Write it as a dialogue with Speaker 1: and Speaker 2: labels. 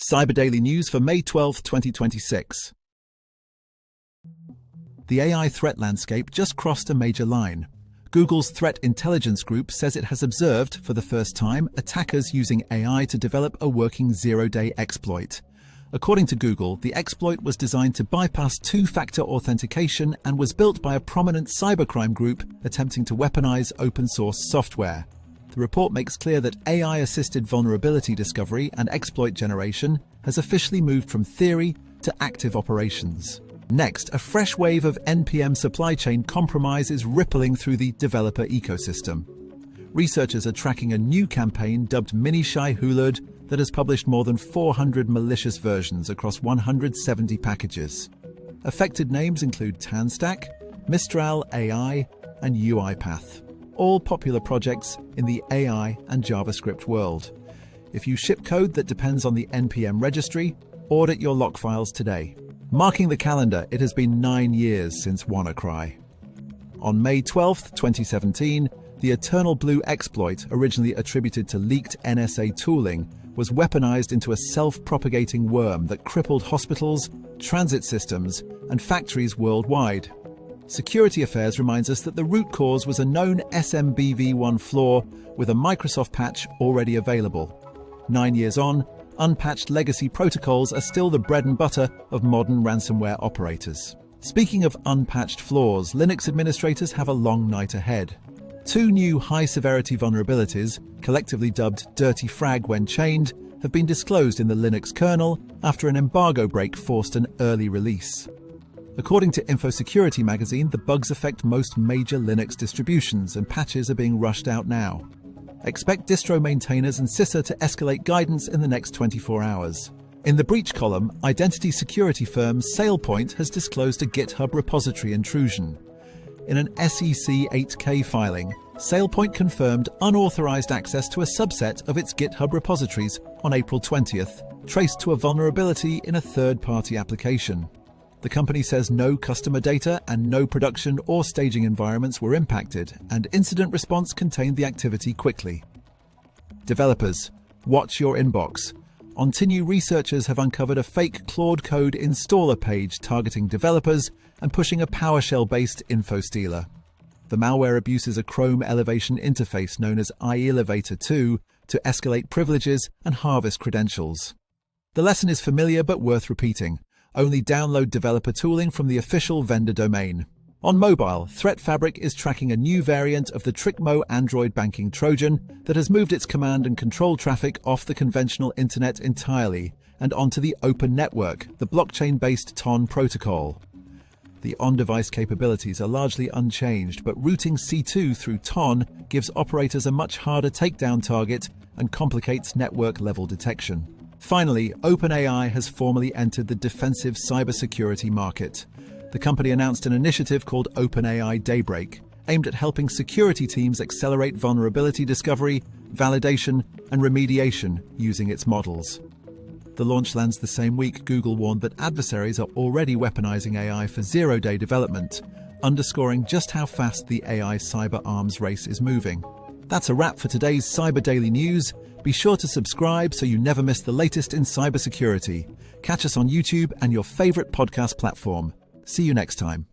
Speaker 1: Cyber Daily News for May 12, 2026. The AI threat landscape just crossed a major line. Google's Threat Intelligence Group says it has observed, for the first time, attackers using AI to develop a working zero-day exploit. According to Google, the exploit was designed to bypass two-factor authentication and was built by a prominent cybercrime group attempting to weaponize open-source software. The report makes clear that AI-assisted vulnerability discovery and exploit generation has officially moved from theory to active operations. Next, a fresh wave of NPM supply chain compromise is rippling through the developer ecosystem. Researchers are tracking a new campaign dubbed Mini-Shai Hulud that has published more than 400 malicious versions across 170 packages. Affected names include TanStack, Mistral AI, and UiPath, all popular projects in the AI and JavaScript world. If you ship code that depends on the NPM registry, audit your log files today. Marking the calendar, it has been 9 years since WannaCry. On May 12, 2017, the Eternal Blue exploit, originally attributed to leaked NSA tooling, was weaponized into a self-propagating worm that crippled hospitals, transit systems, and factories worldwide. Security Affairs reminds us that the root cause was a known SMBV1 flaw with a Microsoft patch already available. 9 years on, unpatched legacy protocols are still the bread and butter of modern ransomware operators. Speaking of unpatched flaws, Linux administrators have a long night ahead. 2 new high-severity vulnerabilities, collectively dubbed Dirty Frag when chained, have been disclosed in the Linux kernel after an embargo break forced an early release. According to InfoSecurity magazine, the bugs affect most major Linux distributions and patches are being rushed out now. Expect distro maintainers and CISA to escalate guidance in the next 24 hours. In the breach column, identity security firm SailPoint has disclosed a GitHub repository intrusion. In an SEC 8K filing, SailPoint confirmed unauthorized access to a subset of its GitHub repositories on April 20th, traced to a vulnerability in a third-party application. The company says no customer data and no production or staging environments were impacted, and incident response contained the activity quickly. Developers, watch your inbox. Ontinu researchers have uncovered a fake Claude code installer page targeting developers and pushing a PowerShell-based info stealer. The malware abuses a Chrome elevation interface known as iElevator2 to escalate privileges and harvest credentials. The lesson is familiar but worth repeating. Only download developer tooling from the official vendor domain. On mobile, Threat Fabric is tracking a new variant of the TrickMo Android banking Trojan that has moved its command and control traffic off the conventional internet entirely and onto the open network, the blockchain-based TON protocol. The on-device capabilities are largely unchanged, but routing C2 through TON gives operators a much harder takedown target and complicates network-level detection. Finally, OpenAI has formally entered the defensive cybersecurity market. The company announced an initiative called OpenAI Daybreak, aimed at helping security teams accelerate vulnerability discovery, validation, and remediation using its models. The launch lands the same week Google warned that adversaries are already weaponizing AI for zero-day development, underscoring just how fast the AI cyber arms race is moving. That's a wrap for today's Cyber Daily News. Be sure to subscribe so you never miss the latest in cybersecurity. Catch us on YouTube and your favorite podcast platform. See you next time.